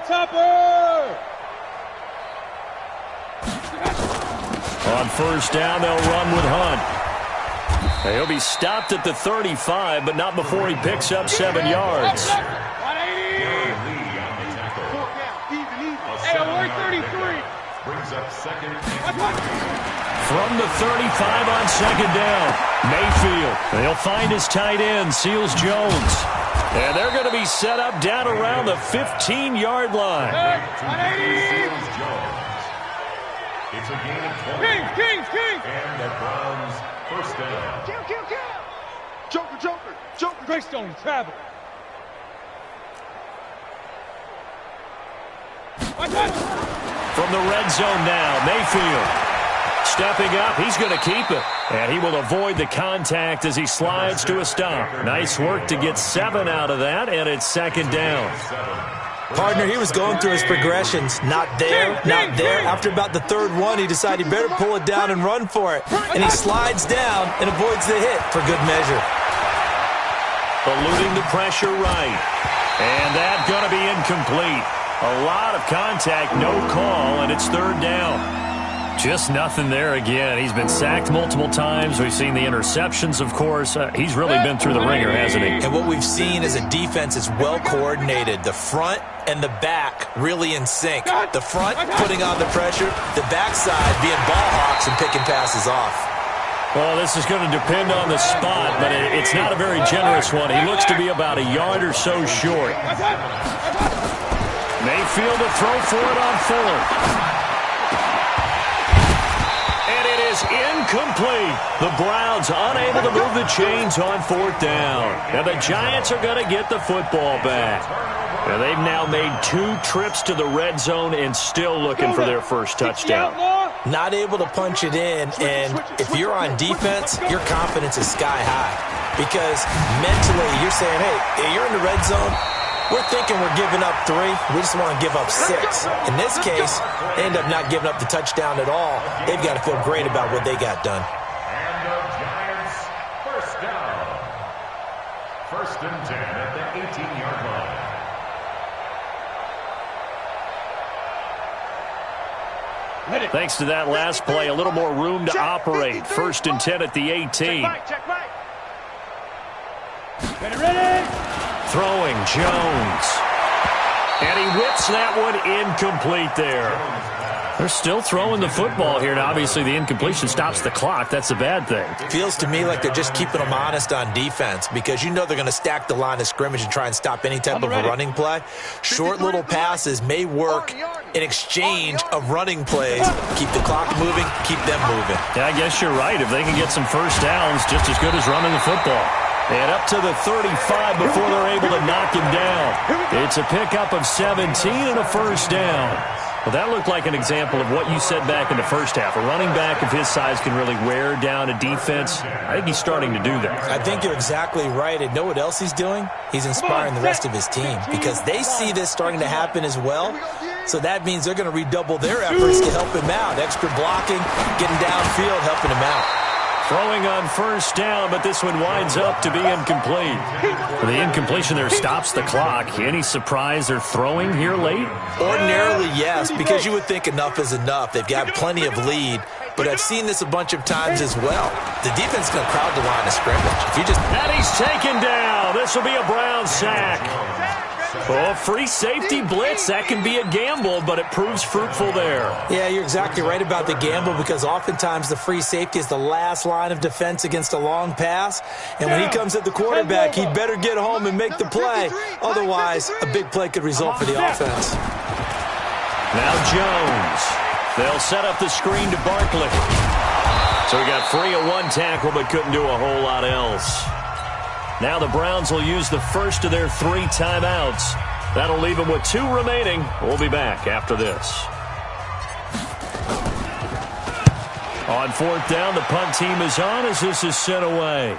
Topper! On first down, they'll run with Hunt. He'll be stopped at the 35, but not before he picks up 7 yards. 180. Hey, alert 33. Brings up second. From the 35 on second down, Mayfield. They'll find his tight end, Seals Jones. And they're going to be set up down around the 15-yard line. 180. It's a gain of 20. King. And the Browns first down. Kill. Joker. Greystone, travel. From the red zone now, Mayfield. Stepping up, he's going to keep it. And he will avoid the contact as he slides to a stop. Nice work to get 7 out of that, and it's second down. Partner, he was going through his progressions. Not there, not there. After about the third one, he decided he better pull it down and run for it. And he slides down and avoids the hit for good measure. Eluding the pressure right. And that's going to be incomplete. A lot of contact, no call, and it's third down. Just nothing there again. He's been sacked multiple times. We've seen the interceptions, of course. He's really been through the ringer, hasn't he? And what we've seen is a defense is well coordinated. The front and the back really in sync. The front putting on the pressure, the backside being ball hawks and picking passes off. Well, this is going to depend on the spot, but it's not a very generous one. He looks to be about a yard or so short. Mayfield to throw for it on fourth. Incomplete. The Browns unable to move the chains on fourth down. And the Giants are going to get the football back. And they've now made 2 trips to the red zone and still looking for their first touchdown. Not able to punch it in, and if you're on defense, your confidence is sky high. Because mentally, you're saying, hey, you're in the red zone. We're thinking we're giving up 3. We just want to give up 6. In this case, they end up not giving up the touchdown at all. They've got to feel great about what they got done. And the Giants, first down. 1st and 10 at the 18-yard line. Thanks to that last play, a little more room to operate. 1st and 10 at the 18. Check back. Ready? Throwing Jones. And he whips that one incomplete there. They're still throwing the football here. Now, obviously, the incompletion stops the clock. That's a bad thing. Feels to me like they're just keeping them honest on defense because you know they're going to stack the line of scrimmage and try and stop any type of a running play. Short little passes may work in exchange of running plays. Keep the clock moving, keep them moving. Yeah, I guess you're right. If they can get some first downs, just as good as running the football. And up to the 35 before they're able to knock him down. It's a pickup of 17 and a first down. Well, that looked like an example of what you said back in the first half. A running back of his size can really wear down a defense. I think he's starting to do that. I think you're exactly right. And know what else he's doing? He's inspiring the rest of his team because they see this starting to happen as well. So that means they're going to redouble their efforts to help him out. Extra blocking, getting downfield, helping him out. Throwing on first down, but this one winds up to be incomplete. The incompletion there stops the clock. Any surprise they're throwing here late? Ordinarily, yes, because you would think enough is enough. They've got plenty of lead, but I've seen this a bunch of times as well. The defense is going to crowd the line of scrimmage. And he's taken down. This will be a Brown sack. Oh, free safety blitz. That can be a gamble, but it proves fruitful there. Yeah, you're exactly right about the gamble because oftentimes the free safety is the last line of defense against a long pass. And when he comes at the quarterback, he'd better get home and make the play. Otherwise, a big play could result for the offense. Now Jones. They'll set up the screen to Barkley. So he got free of one tackle but couldn't do a whole lot else. Now the Browns will use the first of their 3 timeouts. That'll leave them with 2 remaining. We'll be back after this. On fourth down, the punt team is on as this is sent away.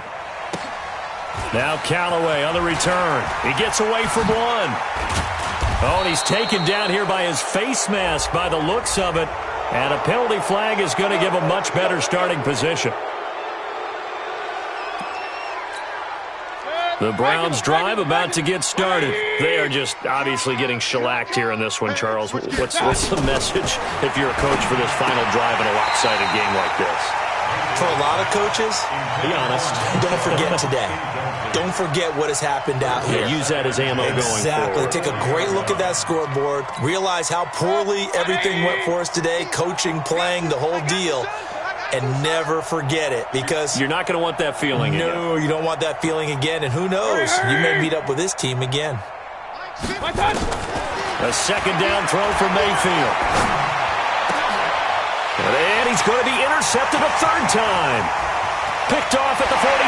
Now Callaway on the return. He gets away from one. Oh, and he's taken down here by his face mask by the looks of it. And a penalty flag is going to give him much better starting position. The Browns drive about to get started. They are just obviously getting shellacked here in this one, Charles. What's the message if you're a coach for this final drive in a lopsided game like this? For a lot of coaches, be honest, don't forget today. Don't forget what has happened out here. Use that as ammo going forward. Exactly. Take a great look at that scoreboard. Realize how poorly everything went for us today. Coaching, playing, the whole deal. And never forget it because you're not going to want that feeling again. No, you don't want that feeling again. And who knows? You may meet up with this team again. A second down throw for Mayfield. And he's going to be intercepted a third time. Picked off at the 47.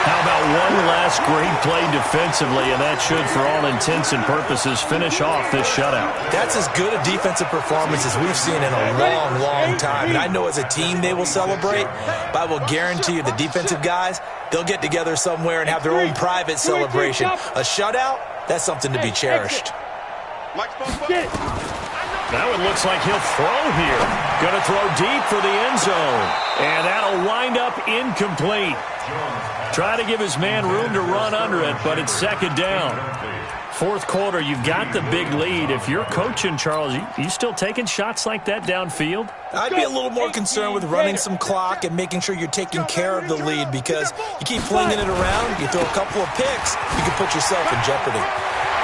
How about one last great play defensively, and that should, for all intents and purposes, finish off this shutout. That's as good a defensive performance as we've seen in a long, long time. And I know as a team they will celebrate, but I will guarantee you the defensive guys, they'll get together somewhere and have their own private celebration. A shutout, that's something to be cherished. Now it looks like he'll throw here. Going to throw deep for the end zone. And that'll wind up incomplete. Try to give his man room to run under it, but it's second down. Fourth quarter, you've got the big lead. If you're coaching, Charles, you still taking shots like that downfield? I'd be a little more concerned with running some clock and making sure you're taking care of the lead, because you keep flinging it around, you throw a couple of picks, you can put yourself in jeopardy.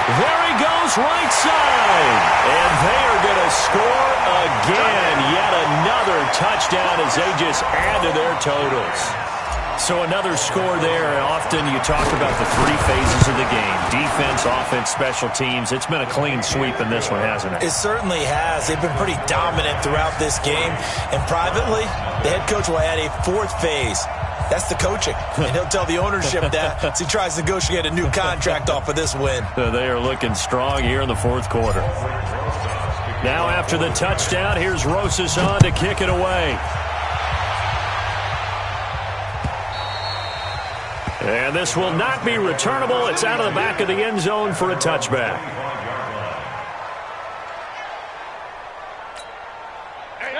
There he goes, right side. And they are going to score again. Yet another touchdown as they just add to their totals. So another score there. Often you talk about the three phases of the game: defense, offense, special teams. It's been a clean sweep in this one, hasn't it? It certainly has. They've been pretty dominant throughout this game. And privately, the head coach will add a fourth phase. That's the coaching. And he'll tell the ownership that as he tries to negotiate a new contract off of this win. They are looking strong here in the fourth quarter. Now after the touchdown, here's Rosas on to kick it away. And this will not be returnable. It's out of the back of the end zone for a touchback.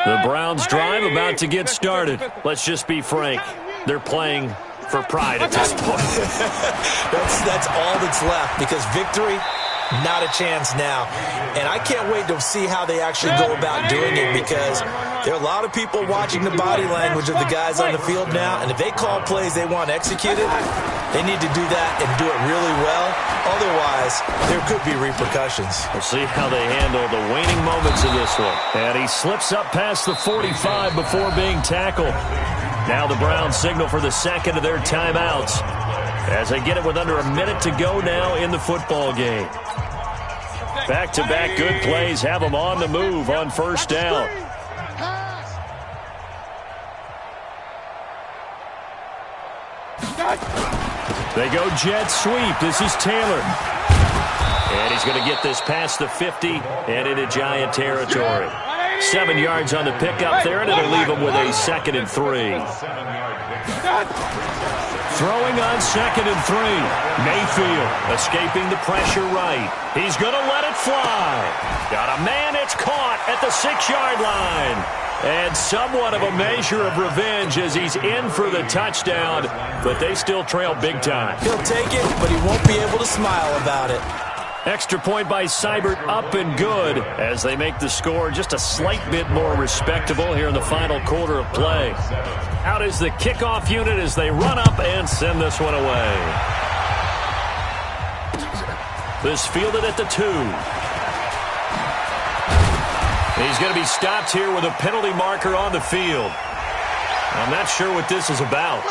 The Browns drive about to get started. Let's just be frank. They're playing for pride at this point. That's all that's left, because victory, not a chance now. And I can't wait to see how they actually go about doing it, because there are a lot of people watching the body language of the guys on the field now, and if they call plays they want executed, they need to do that and do it really well. Otherwise, there could be repercussions. We'll see how they handle the waning moments of this one. And he slips up past the 45 before being tackled. Now the Browns signal for the second of their timeouts as they get it with under a minute to go now in the football game. Back-to-back good plays have them on the move on first down. They go jet sweep. This is Taylor. And he's going to get this past the 50 and into Giant territory. 7 yards on the pickup there, and it'll leave him with a 2nd and 3. Throwing on 2nd and 3. Mayfield escaping the pressure right. He's going to let it fly. Got a man. It's caught at the 6-yard line. And somewhat of a measure of revenge as he's in for the touchdown, but they still trail big time. He'll take it, but he won't be able to smile about it. Extra point by Seibert, up and good as they make the score just a slight bit more respectable here in the final quarter of play. Out is the kickoff unit as they run up and send this one away. This fielded at the 2. He's going to be stopped here with a penalty marker on the field. I'm not sure what this is about.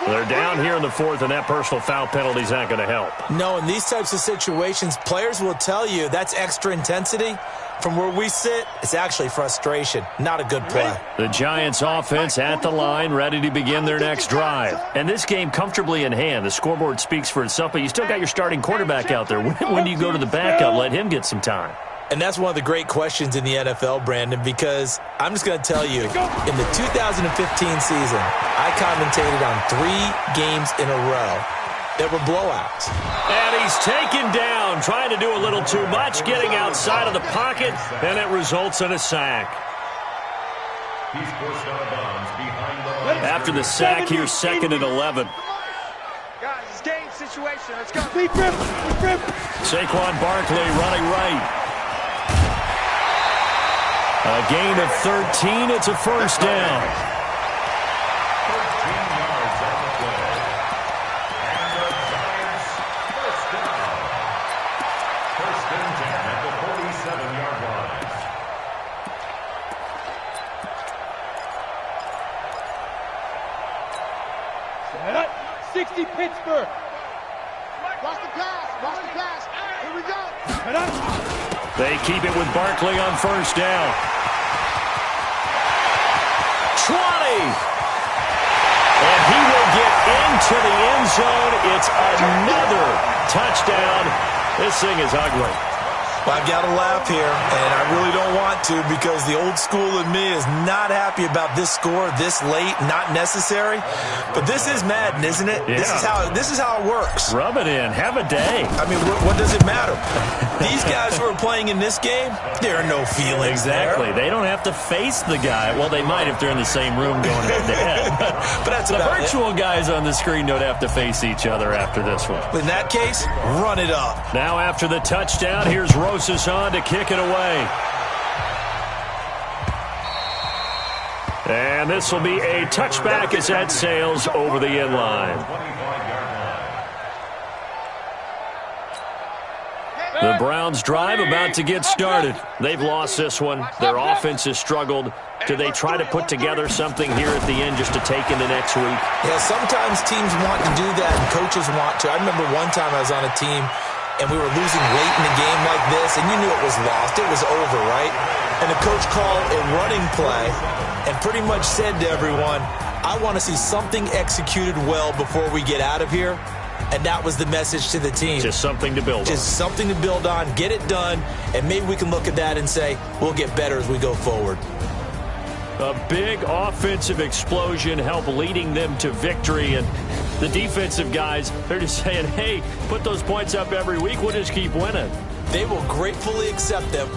They're down here in the 4th, and that personal foul penalty is not going to help. No, in these types of situations, players will tell you that's extra intensity. From where we sit, it's actually frustration, not a good play. The Giants offense at the line, ready to begin their next drive. And this game comfortably in hand. The scoreboard speaks for itself, but you still got your starting quarterback out there. When do you go to the backup? Let him get some time. And that's one of the great questions in the NFL, Brandon, because I'm just going to tell you, in the 2015 season, I commentated on 3 games in a row that were blowouts. And he's taken down, trying to do a little too much, getting outside of the pocket, and it results in a sack. He's forced out of bounds behind the line. After the sack, here's 2nd and 11. Guys, it's game situation. Let's go. Saquon Barkley running right. A gain of 13. It's a first down. 13 yards on the play. And the Giants first down. First and 10 at the 47-yard line. 60 Pittsburgh. Watch the pass. Here we go. They keep it with Barkley on first down. 20. And he will get into the end zone. It's another touchdown. This thing is ugly. Well, I've got to laugh here, and I really don't want to because the old school in me is not happy about this score this late, not necessary. But this is Madden, isn't it? Yeah. This is how it works. Rub it in. Have a day. I mean, what does it matter? These guys who are playing in this game, there are no feelings Exactly. there. They don't have to face the guy. Well, they might if they're in the same room going head-to-head. But that's the about virtual guys on the screen don't have to face each other after this one. In that case, run it up. Now after the touchdown, here's Rosas on to kick it away. And this will be a touchback as that sails over the end line. The Browns drive about to get started. They've lost this one. Their offense has struggled. Do they try to put together something here at the end just to take into next week? Yeah, sometimes teams want to do that and coaches want to. I remember one time I was on a team and we were losing late in the game like this, and you knew it was lost. It was over, right? And the coach called a running play and pretty much said to everyone, I want to see something executed well before we get out of here. And that was the message to the team. Just something to build on. Just something to build on, get it done, and maybe we can look at that and say, we'll get better as we go forward. A big offensive explosion helped leading them to victory. And the defensive guys, they're just saying, hey, put those points up every week. We'll just keep winning. They will gratefully accept them.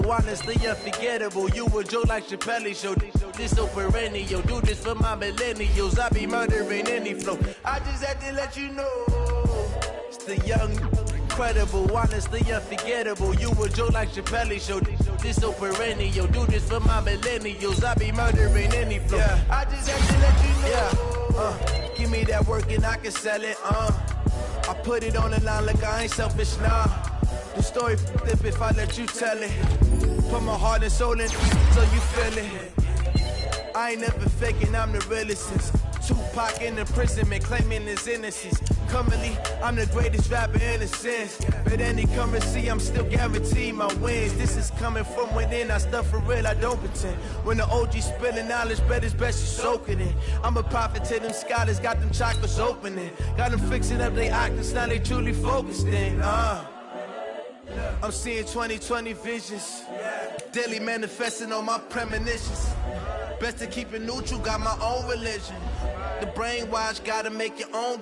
Honestly unforgettable. You a joke like Chappelle show. This so perennial. Do this for my millennials. I be murdering any flow. I just had to let you know. It's the young, incredible, honestly unforgettable. You a joke like Chappelle show. This so perennial. Do this for my millennials. I be murdering any flow. Yeah. I just had to let you know. Yeah. Give me that work and I can sell it. I put it on the line like I ain't selfish, nah. The story flip if I let you tell it. Put my heart and soul in so you feel it. I ain't never faking, I'm the realest since Tupac in imprisonment, claiming his innocence. Currently, I'm the greatest rapper in a sense. But any currency, I'm still guaranteed my wins. This is coming from within, I stuff for real, I don't pretend. When the OG spilling knowledge, bet it's best you soak it in. I'm a prophet to them scholars, got them chakras opening. Got them fixing up they octaves, now they truly focused in. I'm seeing 2020 visions. Daily manifesting on my premonitions. Best to keep it neutral, got my own religion. The brainwash, gotta make your own